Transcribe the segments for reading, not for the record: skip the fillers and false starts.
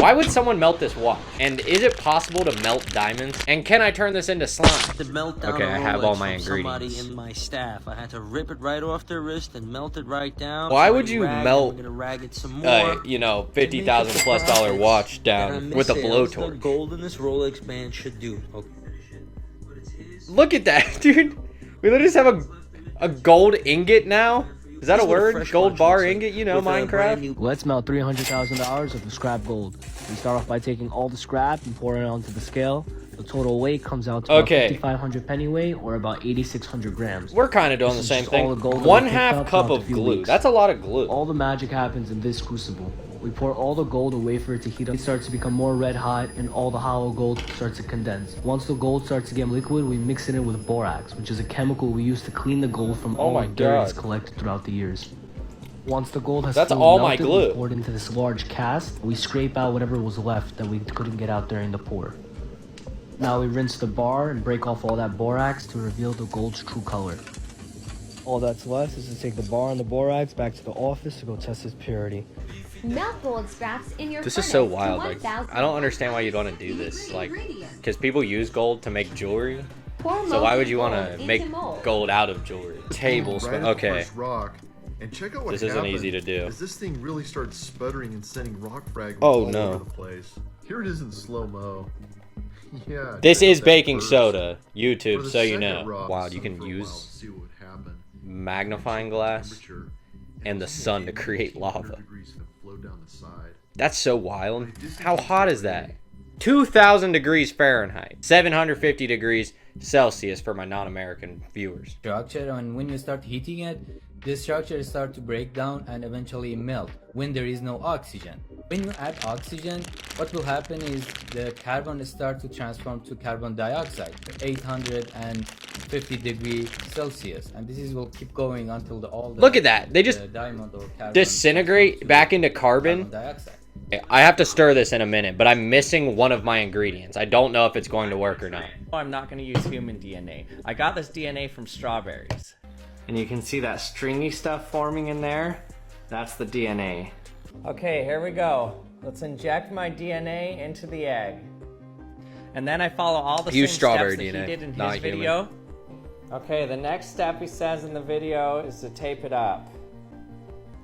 Why would someone melt this watch? And is it possible to melt diamonds? And can I turn this into slime? Okay, I have all my ingredients. In my staff, I had to rip it right off their wrist and melt it right down. Why would you melt, you know, $50,000+ watch down with a blowtorch? The gold in this Rolex band should do. Okay. Look at that, dude. We literally just have a gold ingot now. Is that a word? Gold bar ingot, you know, Minecraft? Let's melt $300,000 of the scrap gold. We start off by taking all the scrap and pouring it onto the scale. The total weight comes out to about 5,500 pennyweight, or about 8,600 grams. We're kind of doing the same thing. 1/2 cup of glue. That's a lot of glue. All the magic happens in this crucible. We pour all the gold away for it to heat up. It starts to become more red hot, and all the hollow gold starts to condense. Once the gold starts to get liquid, we mix it in with borax, which is a chemical we use to clean the gold from all the dirt it's collected throughout the years. Once the gold has fully melted, we pour it into this large cast. We scrape out whatever was left that we couldn't get out during the pour. Now we rinse the bar and break off all that borax to reveal the gold's true color. All that's left is to take the bar and the borax back to the office to go test its purity. Melt gold scraps in your This is so wild. Like, I don't understand why you'd want to do this. Like, because people use gold to make jewelry. So why would you want to make gold out of jewelry? Tablespoon. Okay. And check out what this isn't easy to do. As this thing really starts sputtering and sending rock fragments all over the place. Here it is in slow-mo. Yeah. This is baking soda, YouTube, so you know. Wow, you can use magnifying glass and the sun to create lava. That's so wild. How hot is that? 2,000 degrees Fahrenheit, 750 degrees Celsius for my non-American viewers. Structure, and when you start heating it, this structure starts to break down and eventually melt when there is no oxygen. When you add oxygen, what will happen is the carbon start to transform to carbon dioxide, 850 degrees Celsius, and this will keep going until look at that. They just disintegrate back into carbon dioxide. I have to stir this in a minute, but I'm missing one of my ingredients. I don't know if it's going to work or not. I'm not going to use human DNA. I got this DNA from strawberries. And you can see that stringy stuff forming in there. That's the DNA. Okay, here we go. Let's inject my DNA into the egg. And then I follow all the same steps that he did in his video. Okay, the next step he says in the video is to tape it up.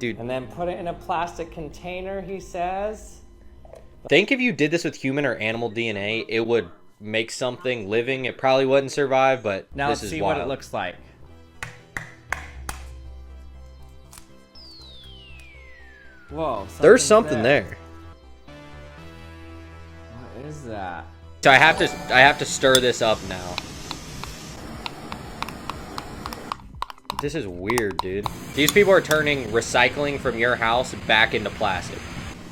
Dude. And then put it in a plastic container, he says. Think if you did this with human or animal DNA, it would make something living. It probably wouldn't survive, but now this let's is see wild. what it looks like. Whoa, there's something there. What is that? So I have to stir this up now. This is weird, dude. These people are turning recycling from your house back into plastic.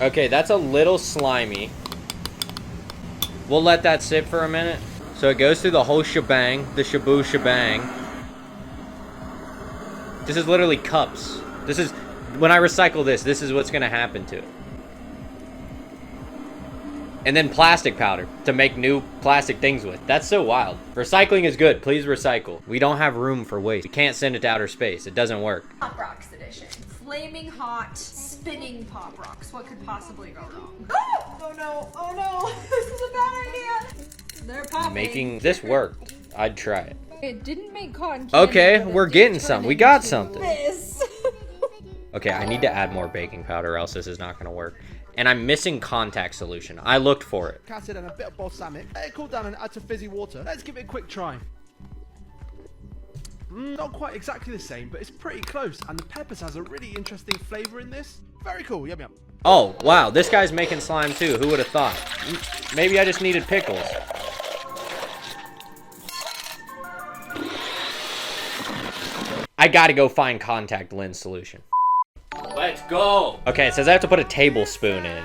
Okay, that's a little slimy. We'll let that sit for a minute. So it goes through the whole shebang, the shaboo shebang. This is literally cups. This is, when I recycle this is what's gonna happen to it. And then plastic powder to make new plastic things with. That's so wild. Recycling is good. Please recycle. We don't have room for waste. We can't send it to outer space. It doesn't work. Pop Rocks edition. Flaming hot, spinning Pop Rocks. What could possibly go wrong? Oh no, oh no. This is a bad idea. They're popping. Making this work. I'd try it. It didn't make cotton candy. Okay, we're getting something. We got something. This. Okay, I need to add more baking powder or else this is not gonna work. And I'm missing contact solution. I looked for it. Acid and a bit of balsamic. Let it cool down and add some fizzy water. Let's give it a quick try. Not quite exactly the same, but it's pretty close. And the peppers has a really interesting flavor in this. Very cool. Yum yum. Oh, wow. This guy's making slime too. Who would have thought? Maybe I just needed pickles. I gotta go find contact lens solution. Let's go. Okay, it says I have to put a tablespoon in.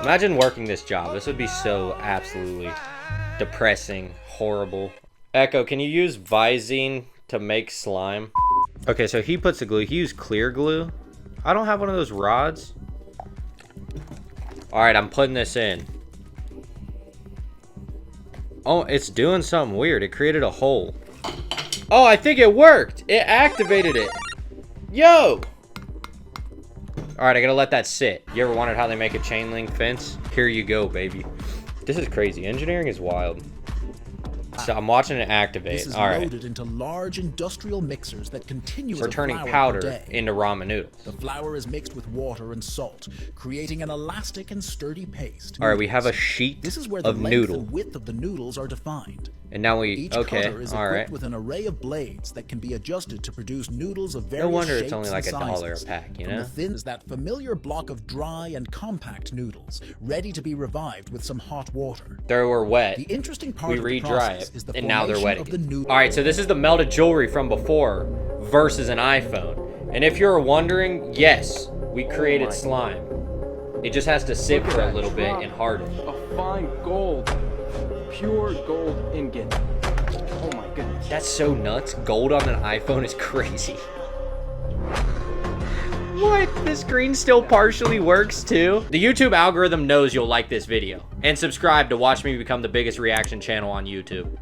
Imagine working this job. This would be so absolutely depressing, horrible. Echo, can you use Visine to make slime? Okay, so he puts the glue. He used clear glue. I don't have one of those rods. All right, I'm putting this in. Oh, it's doing something weird. It created a hole. Oh, I think it worked. It activated it. Yo! All right, I gotta let that sit. You ever wondered how they make a chain link fence? Here you go, baby. This is crazy. Engineering is wild. So I'm watching it activate. This is All right. loaded into large industrial mixers that continuously We're turning flour powder per day. into ramen noodles. The flour is mixed with water and salt, creating an elastic and sturdy paste. All right, we have a sheet This is where the of length noodle. and width of the noodles are defined. And now we, Each okay, cutter is all equipped right. with an array of blades that can be adjusted to produce noodles of various No wonder it's shapes only like and $1 sizes. a pack, you From know? the thin is that familiar block of dry and compact noodles, ready to be revived with some hot water. They were wet. The interesting part We of the redry process it, is the and now they're formation wet of the again. noodle. All right, so this is the melted jewelry from before versus an iPhone. And if you're wondering, yes, we created slime. It just has to sit for a little bit and harden. A fine gold, pure gold ingot. Oh my goodness. That's so nuts. Gold on an iPhone is crazy. What? The screen still partially works too? The YouTube algorithm knows you'll like this video. And subscribe to watch me become the biggest reaction channel on YouTube.